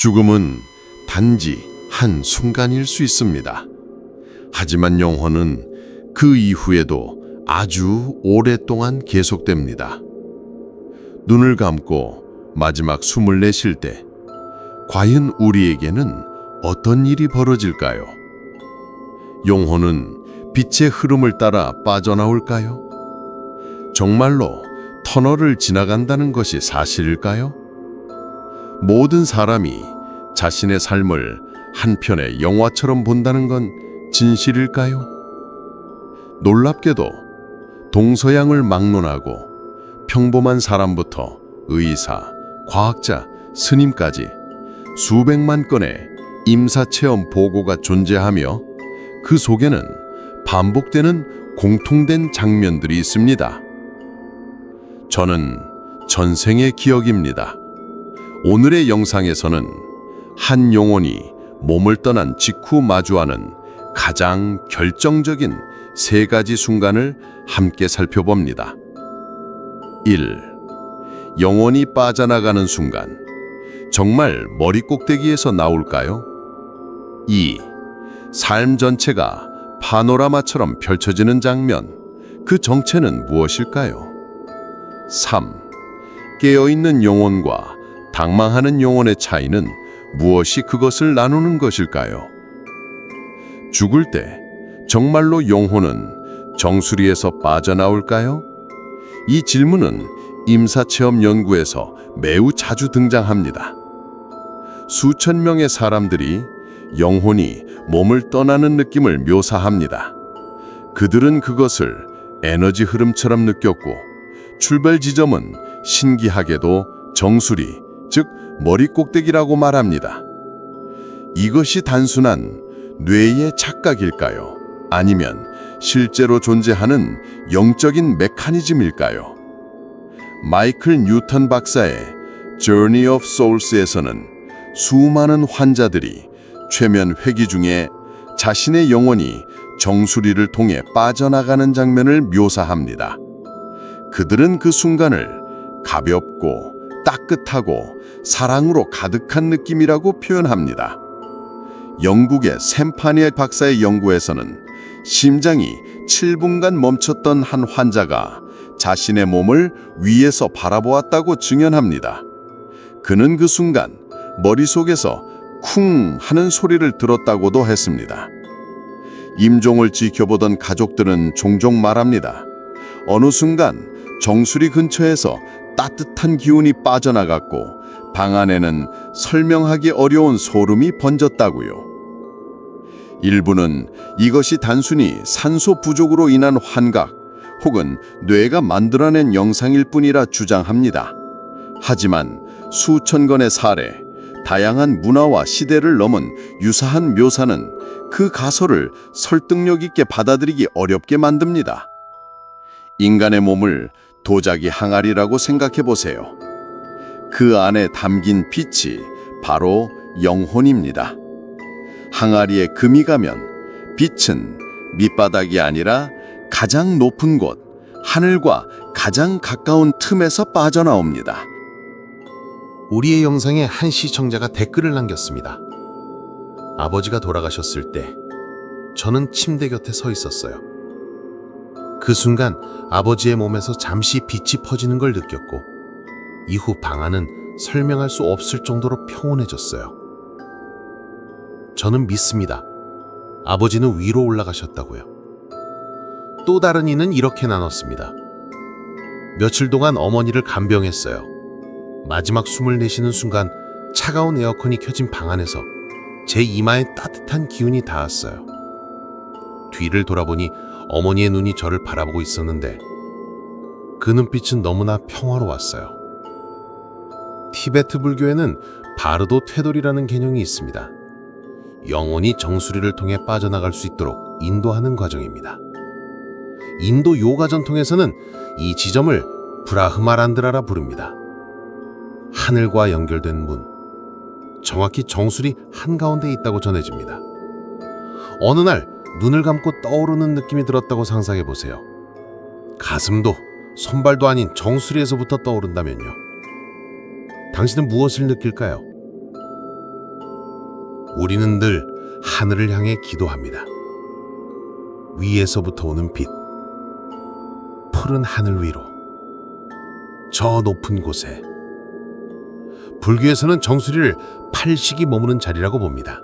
죽음은 단지 한 순간일 수 있습니다. 하지만 영혼은 그 이후에도 아주 오랫동안 계속됩니다. 눈을 감고 마지막 숨을 내쉴 때 과연 우리에게는 어떤 일이 벌어질까요? 영혼은 빛의 흐름을 따라 빠져나올까요? 정말로 터널을 지나간다는 것이 사실일까요? 모든 사람이 자신의 삶을 한 편의 영화처럼 본다는 건 진실일까요? 놀랍게도 동서양을 막론하고 평범한 사람부터 의사, 과학자, 스님까지 수백만 건의 임사체험 보고가 존재하며 그 속에는 반복되는 공통된 장면들이 있습니다. 저는 전생의 기억입니다. 오늘의 영상에서는 한 영혼이 몸을 떠난 직후 마주하는 가장 결정적인 세 가지 순간을 함께 살펴봅니다. 1. 영혼이 빠져나가는 순간. 정말 머리 꼭대기에서 나올까요? 2. 삶 전체가 파노라마처럼 펼쳐지는 장면. 그 정체는 무엇일까요? 3. 깨어있는 영혼과 당망하는 영혼의 차이는 무엇이 그것을 나누는 것일까요? 죽을 때 정말로 영혼은 정수리에서 빠져나올까요? 이 질문은 임사체험 연구에서 매우 자주 등장합니다. 수천 명의 사람들이 영혼이 몸을 떠나는 느낌을 묘사합니다. 그들은 그것을 에너지 흐름처럼 느꼈고 출발 지점은 신기하게도 정수리, 즉 머리 꼭대기라고 말합니다. 이것이 단순한 뇌의 착각일까요? 아니면 실제로 존재하는 영적인 메커니즘일까요? 마이클 뉴턴 박사의 Journey of Souls에서는 수많은 환자들이 최면 회귀 중에 자신의 영혼이 정수리를 통해 빠져나가는 장면을 묘사합니다. 그들은 그 순간을 가볍고 따뜻하고 사랑으로 가득한 느낌이라고 표현합니다. 영국의 샘파니엘 박사의 연구에서는 심장이 7분간 멈췄던 한 환자가 자신의 몸을 위에서 바라보았다고 증언합니다. 그는 그 순간 머릿속에서 쿵 하는 소리를 들었다고도 했습니다. 임종을 지켜보던 가족들은 종종 말합니다. 어느 순간 정수리 근처에서 따뜻한 기운이 빠져나갔고 방 안에는 설명하기 어려운 소름이 번졌다고요. 일부는 이것이 단순히 산소 부족으로 인한 환각 혹은 뇌가 만들어낸 영상일 뿐이라 주장합니다. 하지만 수천 건의 사례, 다양한 문화와 시대를 넘은 유사한 묘사는 그 가설을 설득력 있게 받아들이기 어렵게 만듭니다. 인간의 몸을 도자기 항아리라고 생각해 보세요. 그 안에 담긴 빛이 바로 영혼입니다. 항아리에 금이 가면 빛은 밑바닥이 아니라 가장 높은 곳, 하늘과 가장 가까운 틈에서 빠져나옵니다. 우리의 영상에 한 시청자가 댓글을 남겼습니다. 아버지가 돌아가셨을 때 저는 침대 곁에 서 있었어요. 그 순간 아버지의 몸에서 잠시 빛이 퍼지는 걸 느꼈고 이후 방 안은 설명할 수 없을 정도로 평온해졌어요. 저는 믿습니다. 아버지는 위로 올라가셨다고요. 또 다른 이는 이렇게 나눴습니다. 며칠 동안 어머니를 간병했어요. 마지막 숨을 내쉬는 순간 차가운 에어컨이 켜진 방 안에서 제 이마에 따뜻한 기운이 닿았어요. 뒤를 돌아보니 어머니의 눈이 저를 바라보고 있었는데 그 눈빛은 너무나 평화로웠어요. 티베트 불교에는 바르도 퇴돌이라는 개념이 있습니다. 영혼이 정수리를 통해 빠져나갈 수 있도록 인도하는 과정입니다. 인도 요가 전통에서는 이 지점을 브라흐마란드라라 부릅니다. 하늘과 연결된 문, 정확히 정수리 한가운데 있다고 전해집니다. 어느 날 눈을 감고 떠오르는 느낌이 들었다고 상상해 보세요. 가슴도 손발도 아닌 정수리에서부터 떠오른다면요. 당신은 무엇을 느낄까요? 우리는 늘 하늘을 향해 기도합니다. 위에서부터 오는 빛, 푸른 하늘 위로, 저 높은 곳에. 불교에서는 정수리를 팔식이 머무는 자리라고 봅니다.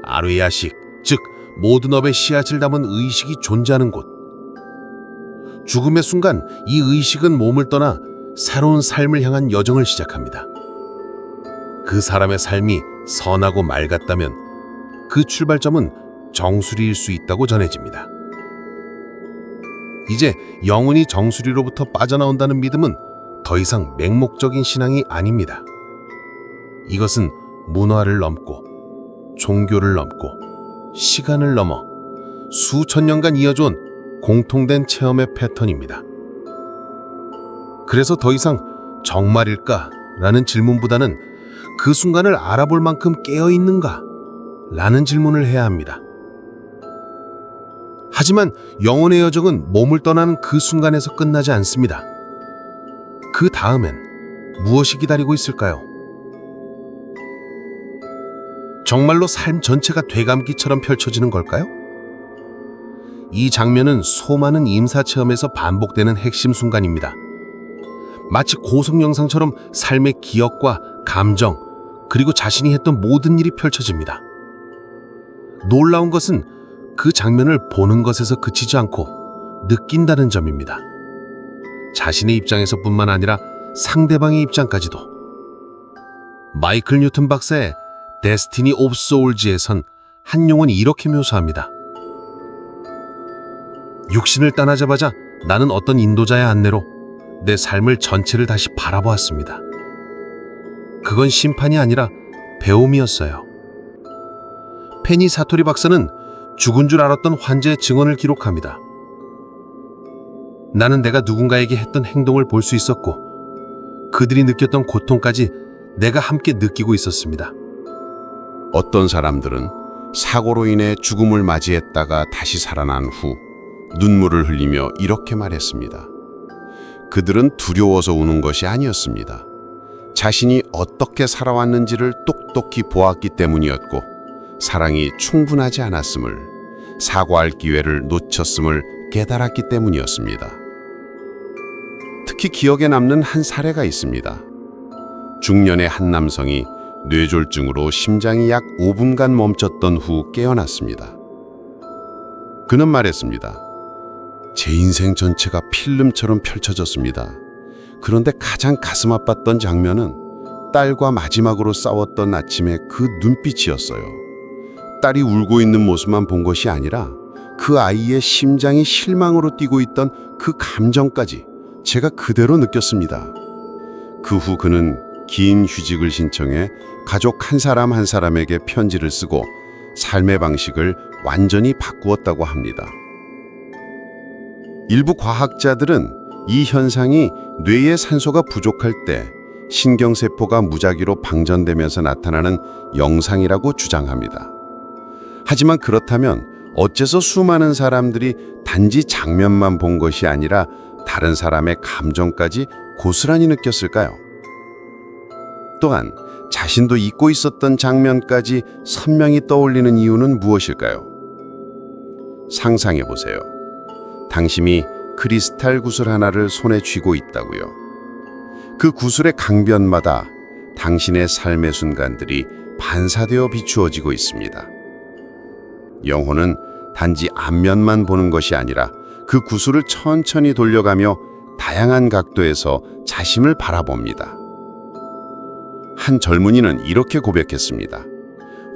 아뢰야식, 즉 모든 업의 씨앗을 담은 의식이 존재하는 곳. 죽음의 순간 이 의식은 몸을 떠나 새로운 삶을 향한 여정을 시작합니다. 그 사람의 삶이 선하고 맑았다면 그 출발점은 정수리일 수 있다고 전해집니다. 이제 영혼이 정수리로부터 빠져나온다는 믿음은 더 이상 맹목적인 신앙이 아닙니다. 이것은 문화를 넘고 종교를 넘고 시간을 넘어 수천 년간 이어져온 공통된 체험의 패턴입니다. 그래서 더 이상 정말일까라는 질문보다는 그 순간을 알아볼 만큼 깨어있는가? 라는 질문을 해야 합니다. 하지만 영혼의 여정은 몸을 떠나는 그 순간에서 끝나지 않습니다. 그 다음엔 무엇이 기다리고 있을까요? 정말로 삶 전체가 되감기처럼 펼쳐지는 걸까요? 이 장면은 수많은 임사체험에서 반복되는 핵심 순간입니다. 마치 고성영상처럼 삶의 기억과 감정, 그리고 자신이 했던 모든 일이 펼쳐집니다. 놀라운 것은 그 장면을 보는 것에서 그치지 않고 느낀다는 점입니다. 자신의 입장에서뿐만 아니라 상대방의 입장까지도. 마이클 뉴턴 박사의 데스티니 오브 소울즈에선 한 용언이 이렇게 묘사합니다. 육신을 떠나자마자 나는 어떤 인도자의 안내로 내 삶을 전체를 다시 바라보았습니다. 그건 심판이 아니라 배움이었어요. 페니 사토리 박사는 죽은 줄 알았던 환자의 증언을 기록합니다. 나는 내가 누군가에게 했던 행동을 볼 수 있었고 그들이 느꼈던 고통까지 내가 함께 느끼고 있었습니다. 어떤 사람들은 사고로 인해 죽음을 맞이했다가 다시 살아난 후 눈물을 흘리며 이렇게 말했습니다. 그들은 두려워서 우는 것이 아니었습니다. 자신이 어떻게 살아왔는지를 똑똑히 보았기 때문이었고 사랑이 충분하지 않았음을, 사과할 기회를 놓쳤음을 깨달았기 때문이었습니다. 특히 기억에 남는 한 사례가 있습니다. 중년의 한 남성이 뇌졸중으로 심장이 약 5분간 멈췄던 후 깨어났습니다. 그는 말했습니다. 제 인생 전체가 필름처럼 펼쳐졌습니다. 그런데 가장 가슴 아팠던 장면은 딸과 마지막으로 싸웠던 아침의 그 눈빛이었어요. 딸이 울고 있는 모습만 본 것이 아니라 그 아이의 심장이 실망으로 뛰고 있던 그 감정까지 제가 그대로 느꼈습니다. 그 후 그는 긴 휴직을 신청해 가족 한 사람 한 사람에게 편지를 쓰고 삶의 방식을 완전히 바꾸었다고 합니다. 일부 과학자들은 이 현상이 뇌의 산소가 부족할 때 신경세포가 무작위로 방전되면서 나타나는 영상이라고 주장합니다. 하지만 그렇다면 어째서 수많은 사람들이 단지 장면만 본 것이 아니라 다른 사람의 감정까지 고스란히 느꼈을까요? 또한 자신도 잊고 있었던 장면까지 선명히 떠올리는 이유는 무엇일까요? 상상해 보세요. 당신이 크리스탈 구슬 하나를 손에 쥐고 있다고요. 그 구슬의 강변마다 당신의 삶의 순간들이 반사되어 비추어지고 있습니다. 영혼은 단지 앞면만 보는 것이 아니라 그 구슬을 천천히 돌려가며 다양한 각도에서 자신을 바라봅니다. 한 젊은이는 이렇게 고백했습니다.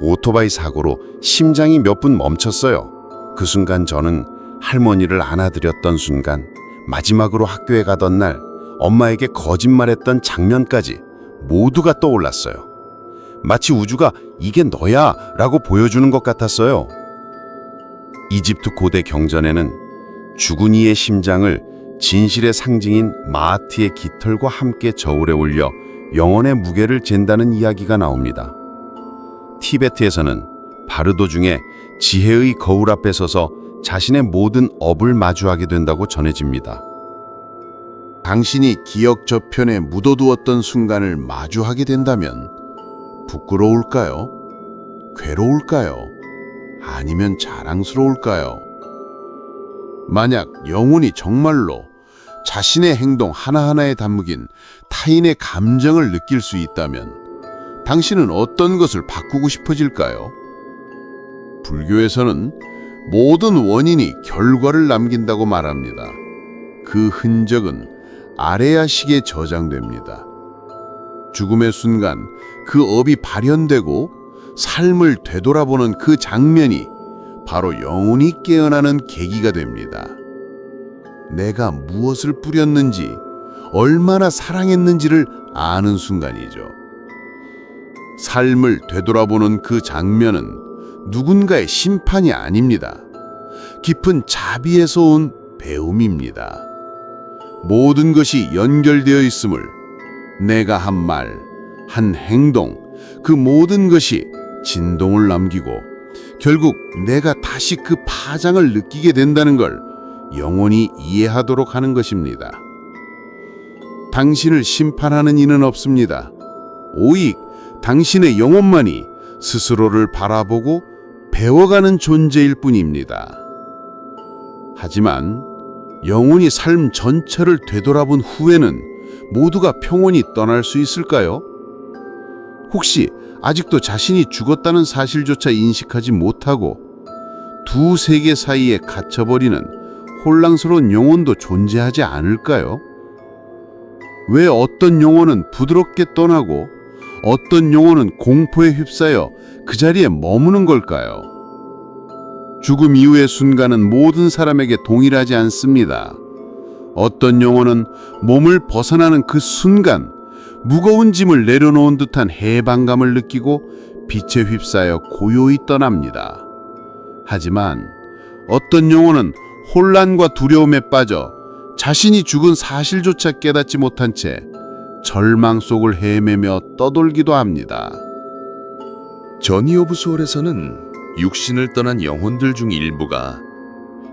오토바이 사고로 심장이 몇 분 멈췄어요. 그 순간 저는 할머니를 안아드렸던 순간, 마지막으로 학교에 가던 날 엄마에게 거짓말했던 장면까지 모두가 떠올랐어요. 마치 우주가 이게 너야 라고 보여주는 것 같았어요. 이집트 고대 경전에는 죽은 이의 심장을 진실의 상징인 마아트의 깃털과 함께 저울에 올려 영혼의 무게를 잰다는 이야기가 나옵니다. 티베트에서는 바르도 중에 지혜의 거울 앞에 서서 자신의 모든 업을 마주하게 된다고 전해집니다. 당신이 기억 저편에 묻어두었던 순간을 마주하게 된다면 부끄러울까요? 괴로울까요? 아니면 자랑스러울까요? 만약 영혼이 정말로 자신의 행동 하나하나에 담긴 타인의 감정을 느낄 수 있다면 당신은 어떤 것을 바꾸고 싶어질까요? 불교에서는 모든 원인이 결과를 남긴다고 말합니다. 그 흔적은 아레야식에 저장됩니다. 죽음의 순간 그 업이 발현되고 삶을 되돌아보는 그 장면이 바로 영혼이 깨어나는 계기가 됩니다. 내가 무엇을 뿌렸는지, 얼마나 사랑했는지를 아는 순간이죠. 삶을 되돌아보는 그 장면은 누군가의 심판이 아닙니다. 깊은 자비에서 온 배움입니다. 모든 것이 연결되어 있음을, 내가 한 말, 한 행동, 그 모든 것이 진동을 남기고 결국 내가 다시 그 파장을 느끼게 된다는 걸 영원히 이해하도록 하는 것입니다. 당신을 심판하는 이는 없습니다. 오직 당신의 영혼만이 스스로를 바라보고 배워가는 존재일 뿐입니다. 하지만 영혼이 삶 전체를 되돌아본 후에는 모두가 평온히 떠날 수 있을까요? 혹시 아직도 자신이 죽었다는 사실조차 인식하지 못하고 두 세계 사이에 갇혀버리는 혼란스러운 영혼도 존재하지 않을까요? 왜 어떤 영혼은 부드럽게 떠나고 어떤 영혼은 공포에 휩싸여 그 자리에 머무는 걸까요? 죽음 이후의 순간은 모든 사람에게 동일하지 않습니다. 어떤 영혼은 몸을 벗어나는 그 순간 무거운 짐을 내려놓은 듯한 해방감을 느끼고 빛에 휩싸여 고요히 떠납니다. 하지만 어떤 영혼은 혼란과 두려움에 빠져 자신이 죽은 사실조차 깨닫지 못한 채 절망 속을 헤매며 떠돌기도 합니다. 저니 오브 소울에서는 육신을 떠난 영혼들 중 일부가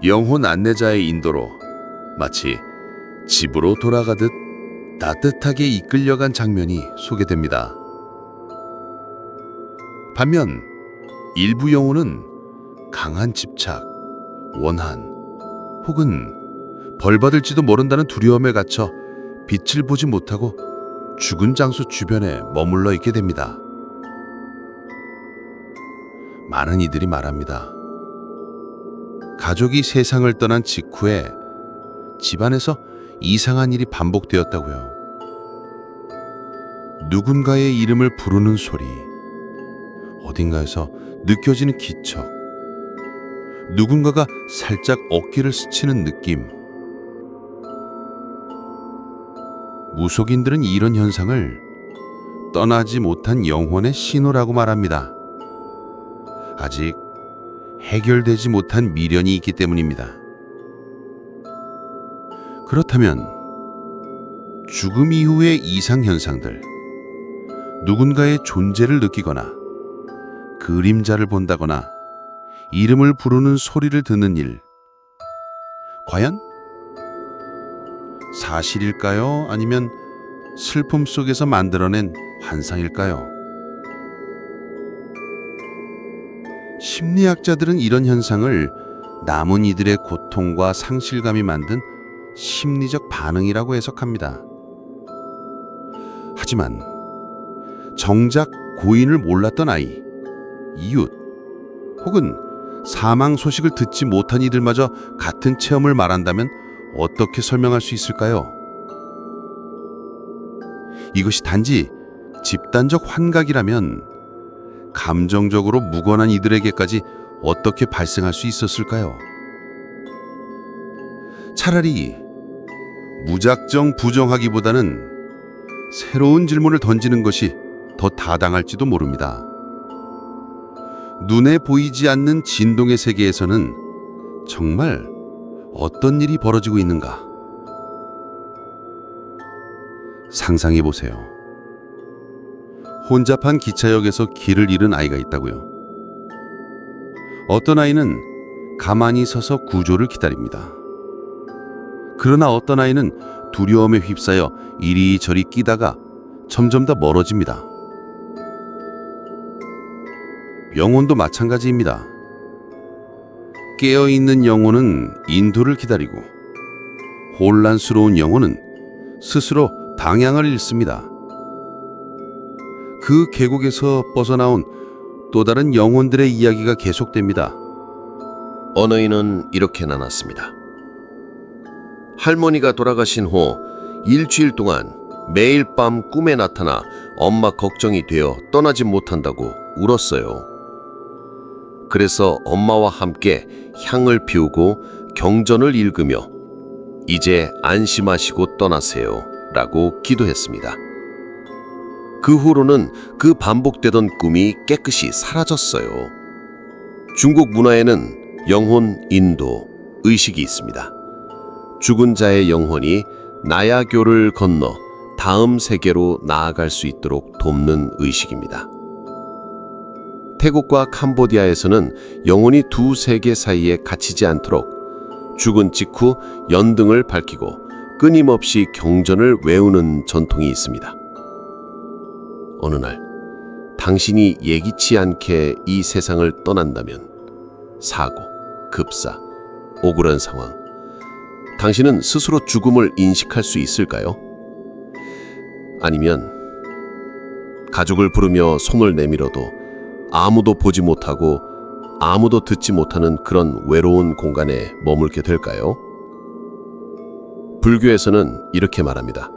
영혼 안내자의 인도로 마치 집으로 돌아가듯 따뜻하게 이끌려간 장면이 소개됩니다. 반면 일부 영혼은 강한 집착, 원한, 혹은 벌받을지도 모른다는 두려움에 갇혀 빛을 보지 못하고 죽은 장소 주변에 머물러 있게 됩니다. 많은 이들이 말합니다. 가족이 세상을 떠난 직후에 집안에서 이상한 일이 반복되었다고요. 누군가의 이름을 부르는 소리, 어딘가에서 느껴지는 기척, 누군가가 살짝 어깨를 스치는 느낌. 무속인들은 이런 현상을 떠나지 못한 영혼의 신호라고 말합니다. 아직 해결되지 못한 미련이 있기 때문입니다. 그렇다면 죽음 이후의 이상 현상들, 누군가의 존재를 느끼거나 그림자를 본다거나 이름을 부르는 소리를 듣는 일, 과연 사실일까요? 아니면 슬픔 속에서 만들어낸 환상일까요? 심리학자들은 이런 현상을 남은 이들의 고통과 상실감이 만든 심리적 반응이라고 해석합니다. 하지만 정작 고인을 몰랐던 아이, 이웃, 혹은 사망 소식을 듣지 못한 이들마저 같은 체험을 말한다면 어떻게 설명할 수 있을까요? 이것이 단지 집단적 환각이라면 감정적으로 무관한 이들에게까지 어떻게 발생할 수 있었을까요? 차라리 무작정 부정하기보다는 새로운 질문을 던지는 것이 더 타당할지도 모릅니다. 눈에 보이지 않는 진동의 세계에서는 정말 어떤 일이 벌어지고 있는가? 상상해 보세요. 혼잡한 기차역에서 길을 잃은 아이가 있다고요. 어떤 아이는 가만히 서서 구조를 기다립니다. 그러나 어떤 아이는 두려움에 휩싸여 이리저리 끼다가 점점 더 멀어집니다. 영혼도 마찬가지입니다. 깨어있는 영혼은 인도를 기다리고 혼란스러운 영혼은 스스로 방향을 잃습니다. 그 계곡에서 벗어나온 또 다른 영혼들의 이야기가 계속됩니다. 언어인은 이렇게 나눴습니다. 할머니가 돌아가신 후 일주일 동안 매일 밤 꿈에 나타나 엄마 걱정이 되어 떠나지 못한다고 울었어요. 그래서 엄마와 함께 향을 피우고 경전을 읽으며 이제 안심하시고 떠나세요 라고 기도했습니다. 그 후로는 그 반복되던 꿈이 깨끗이 사라졌어요. 중국 문화에는 영혼 인도 의식이 있습니다. 죽은 자의 영혼이 나야교를 건너 다음 세계로 나아갈 수 있도록 돕는 의식입니다. 태국과 캄보디아에서는 영혼이 두 세계 사이에 갇히지 않도록 죽은 직후 연등을 밝히고 끊임없이 경전을 외우는 전통이 있습니다. 어느 날 당신이 예기치 않게 이 세상을 떠난다면 사고, 급사, 억울한 상황, 당신은 스스로 죽음을 인식할 수 있을까요? 아니면 가족을 부르며 손을 내밀어도 아무도 보지 못하고 아무도 듣지 못하는 그런 외로운 공간에 머물게 될까요? 불교에서는 이렇게 말합니다.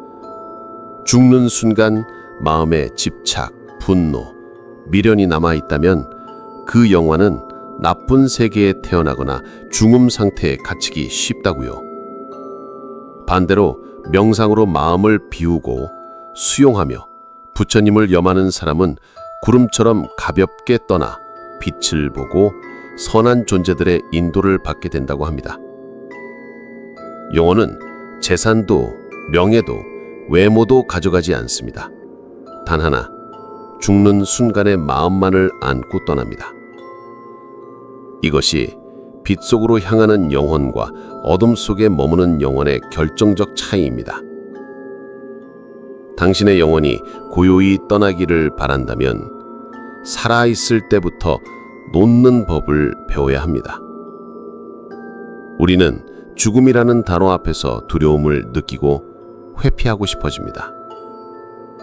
죽는 순간 마음에 집착, 분노, 미련이 남아있다면 그 영혼은 나쁜 세계에 태어나거나 중음 상태에 갇히기 쉽다고요. 반대로 명상으로 마음을 비우고 수용하며 부처님을 염하는 사람은 구름처럼 가볍게 떠나 빛을 보고 선한 존재들의 인도를 받게 된다고 합니다. 영혼은 재산도 명예도 외모도 가져가지 않습니다. 단 하나, 죽는 순간의 마음만을 안고 떠납니다. 이것이 빛 속으로 향하는 영혼과 어둠 속에 머무는 영혼의 결정적 차이입니다. 당신의 영혼이 고요히 떠나기를 바란다면 살아있을 때부터 놓는 법을 배워야 합니다. 우리는 죽음이라는 단어 앞에서 두려움을 느끼고 회피하고 싶어집니다.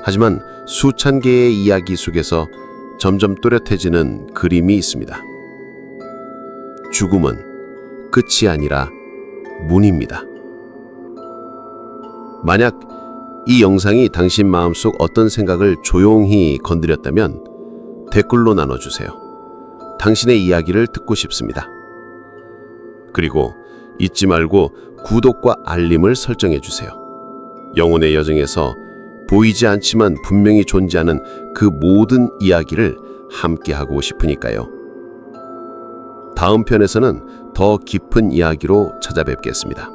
하지만 수천 개의 이야기 속에서 점점 또렷해지는 그림이 있습니다. 죽음은 끝이 아니라 문입니다. 만약 이 영상이 당신 마음속 어떤 생각을 조용히 건드렸다면 댓글로 나눠주세요. 당신의 이야기를 듣고 싶습니다. 그리고 잊지 말고 구독과 알림을 설정해주세요. 영혼의 여정에서 보이지 않지만 분명히 존재하는 그 모든 이야기를 함께하고 싶으니까요. 다음 편에서는 더 깊은 이야기로 찾아뵙겠습니다.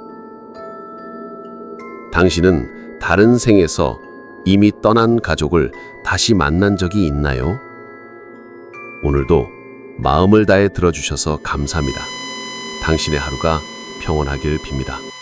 당신은 다른 생에서 이미 떠난 가족을 다시 만난 적이 있나요? 오늘도 마음을 다해 들어주셔서 감사합니다. 당신의 하루가 평온하길 빕니다.